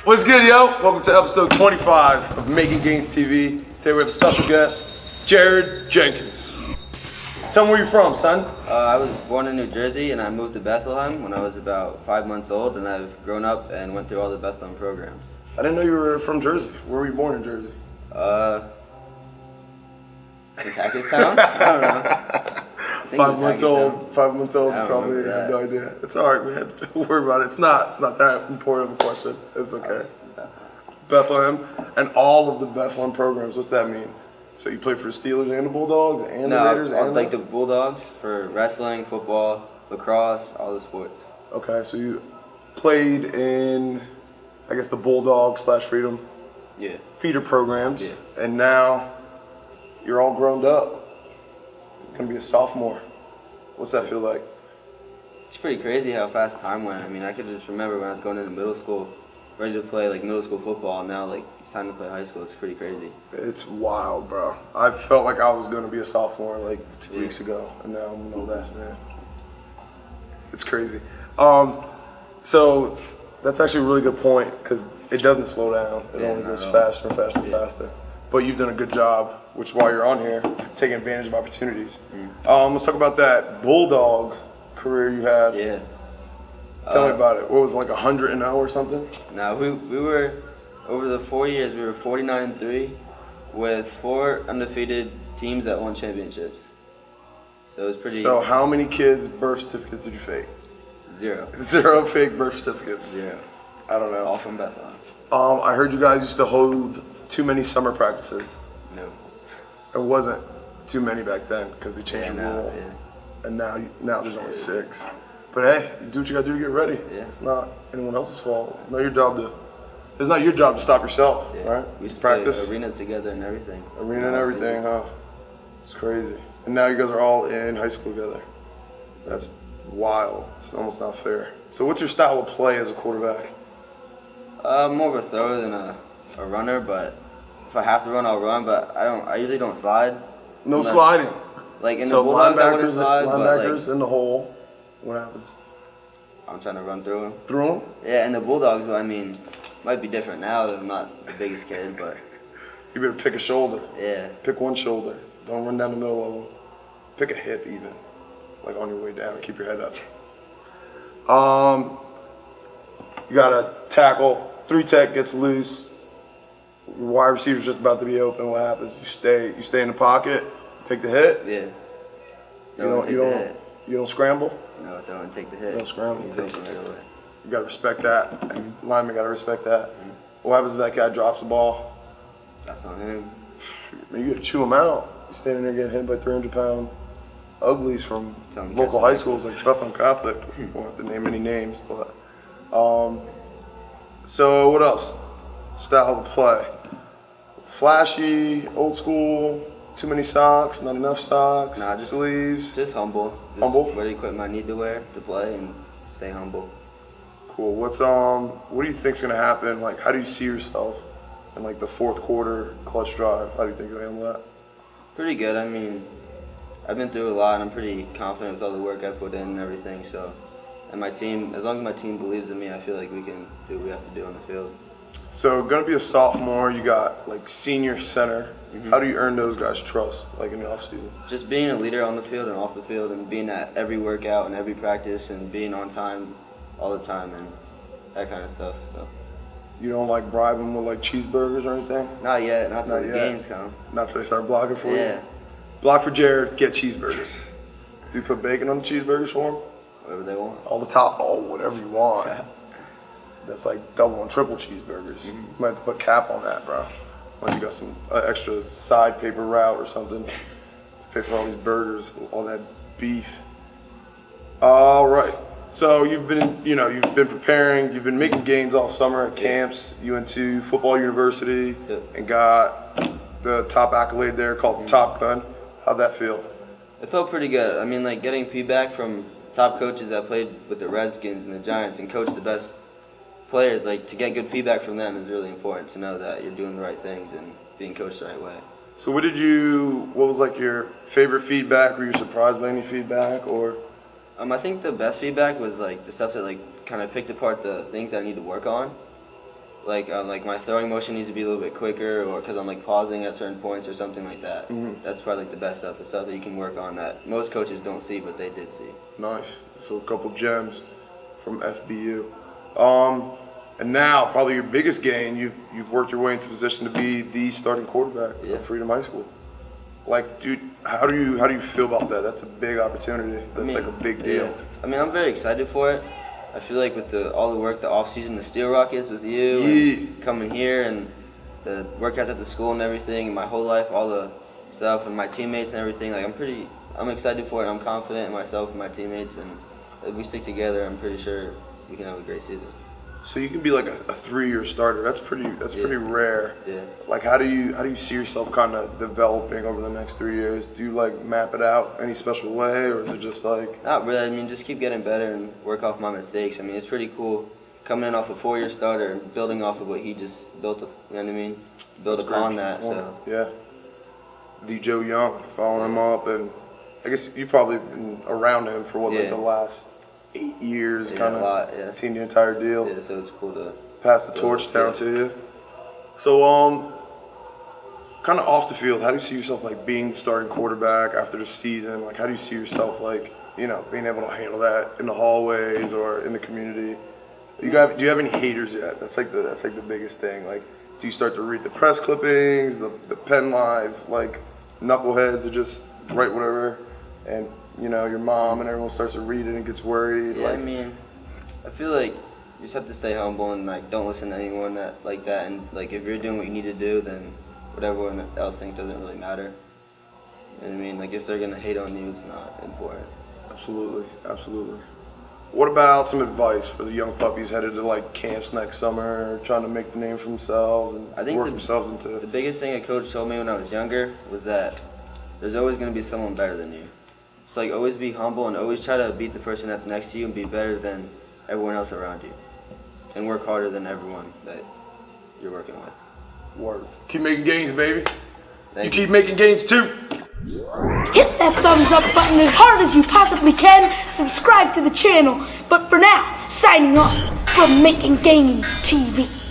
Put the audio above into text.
What's good, yo? Welcome to episode 25 of MKN GNZ Tv. Today we have a special guest, Jenkins. Tell me where you're from, son. I was born in New Jersey and I moved to Bethlehem when I was about 5 months old, and I've grown up and went through all the Bethlehem programs. I didn't know you were from Jersey. Where were you born in Jersey? In Hackettstown? I don't know. 5 months old. 5 months old. Probably have no idea. It's all right, man. Don't worry about it. It's not that important of a question. It's okay. Bethlehem and all of the Bethlehem programs. What's that mean? So you play for the Steelers and the Bulldogs and the Raiders and like the Bulldogs for wrestling, football, lacrosse, all the sports. Okay, so you played in, I guess, the Bulldogs / Freedom feeder programs, and now you're all grown up. Gonna be a sophomore. What's that feel like? It's pretty crazy how fast time went. I mean, I could just remember when I was going into middle school, ready to play like middle school football, and now like it's time to play high school. It's pretty crazy. It's wild, bro. I felt like I was gonna be a sophomore like 2 weeks ago, and now I'm an old ass man. It's crazy. So that's actually a really good point because it doesn't slow down. It only goes faster and faster and faster. But you've done a good job, which is why you're on here, taking advantage of opportunities. Let's talk about that Bulldog career you had. Yeah. Tell me about it. What was it, like 100-0 or something? No, we were, over the 4 years, we were 49-3 with 4 undefeated teams that won championships. So it was pretty... So how many kids' birth certificates did you fake? 0. 0 fake birth certificates? 0. I don't know. All from Bethlehem. I heard you guys used to hold too many summer practices. No. It wasn't too many back then because they changed the rule. Yeah. And now there's only 6. But hey, you do what you gotta do to get ready. Yeah. It's not anyone else's fault. It's not your job to stop yourself, right? We used to practice play arenas together and everything. Arena and everything, huh? It's crazy. And now you guys are all in high school together. That's wild. It's almost not fair. So what's your style of play as a quarterback? More of a thrower than a runner, but if I have to run, I'll run. But I usually don't slide. No sliding. Like in the Bulldogs, I wouldn't slide. Linebackers in the hole. What happens? I'm trying to run through them. Through them? Yeah, and the Bulldogs, I mean, might be different now that I'm not the biggest kid, but... You better pick a shoulder. Yeah. Pick one shoulder. Don't run down the middle of them. Pick a hip even. Like on your way down. Keep your head up. You got to tackle. 3-tech gets loose. Your wide receiver's just about to be open. What happens? You stay in the pocket. Take the hit. Yeah. You don't scramble? No, don't take the hit. Don't scramble. He's open right away. You got to respect that. Lineman got to respect that. What happens if that guy drops the ball? That's on him. You got to chew him out. You're standing there getting hit by 300-pound uglies from local high schools like Bethlehem Catholic. Won't have to name any names, but so what else? Style of play. Flashy, old school. Too many socks, not enough socks, sleeves. Just humble. Humble? Wear the equipment I need to wear to play and stay humble. Cool. What do you think's gonna happen? Like, how do you see yourself in like the fourth quarter clutch drive? How do you think you'll handle that? Pretty good. I mean, I've been through a lot, and I'm pretty confident with all the work I put in and everything. So, and my team, as long as my team believes in me, I feel like we can do what we have to do on the field. So, gonna be a sophomore. You got like senior center. How do you earn those guys' trust, like in the offseason? Just being a leader on the field and off the field, and being at every workout and every practice, and being on time all the time, and that kind of stuff. So. You don't like bribe them with like cheeseburgers or anything? Not yet. Not till the games come. Not till they start blocking for you? Yeah. Block for Jared, get cheeseburgers. Do you put bacon on the cheeseburgers for them? Whatever they want. All the top, whatever you want. That's like double and triple cheeseburgers. You might have to put cap on that, bro. Unless you got some extra side paper route or something to pay for all these burgers, all that beef. All right. So you've been preparing. You've been making gains all summer at camps. You went to Football University and got the top accolade there called the Top Gun. How'd that feel? It felt pretty good. I mean, like getting feedback from top coaches that played with the Redskins and the Giants and coached the best players, like to get good feedback from them is really important to know that you're doing the right things and being coached the right way. So what was like your favorite feedback? Were you surprised by any feedback or? I think the best feedback was like the stuff that like kind of picked apart the things that I need to work on. like my throwing motion needs to be a little bit quicker, or because I'm like pausing at certain points or something like that. That's probably like the best stuff, the stuff that you can work on that most coaches don't see, but they did see. Nice. So a couple gems from FBU. And now probably your biggest gain, you've worked your way into position to be the starting quarterback at Freedom High School. Like, dude, how do you feel about that? That's a big opportunity. That's like a big deal. Yeah. I mean, I'm very excited for it. I feel like with all the work, the off-season, the Steel Rockets with you, and coming here, and the workouts at the school and everything, and my whole life, all the stuff, and my teammates and everything, like I'm excited for it. I'm confident in myself and my teammates, and if we stick together, I'm pretty sure we can have a great season. So you can be like a 3-year starter. That's pretty rare. Yeah. Like how do you see yourself kind of developing over the next 3 years? Do you like map it out any special way, or is it just like? Not really. I mean, just keep getting better and work off my mistakes. I mean, it's pretty cool coming in off a 4-year starter and building off of what he just built. You know what I mean? Build upon that. So yeah. D. Joe Young, following him up, and I guess you've probably been around him for like the last 8 years, kind of seen the entire deal. Yeah, so it's cool to pass the torch down to you. So, kind of off the field, how do you see yourself like being the starting quarterback after the season? Like, how do you see yourself like, you know, being able to handle that in the hallways or in the community? Do you have any haters yet? That's like the biggest thing. Like, do you start to read the press clippings, the pen live, like knuckleheads that just write whatever, and you know, your mom and everyone starts to read it and gets worried? Yeah, like, I mean, I feel like you just have to stay humble and like don't listen to anyone like that. And like if you're doing what you need to do, then whatever everyone else thinks doesn't really matter. You know what I mean? Like if they're gonna hate on you, it's not important. Absolutely, absolutely. What about some advice for the young puppies headed to like camps next summer, trying to make the name for themselves and work themselves into? The biggest thing a coach told me when I was younger was that there's always gonna be someone better than you. So like always be humble and always try to beat the person that's next to you and be better than everyone else around you. And work harder than everyone that you're working with. Word. Keep making gains, baby. Thank you. Keep making gains too. Hit that thumbs up button as hard as you possibly can. Subscribe to the channel. But for now, signing off from Making Gains TV.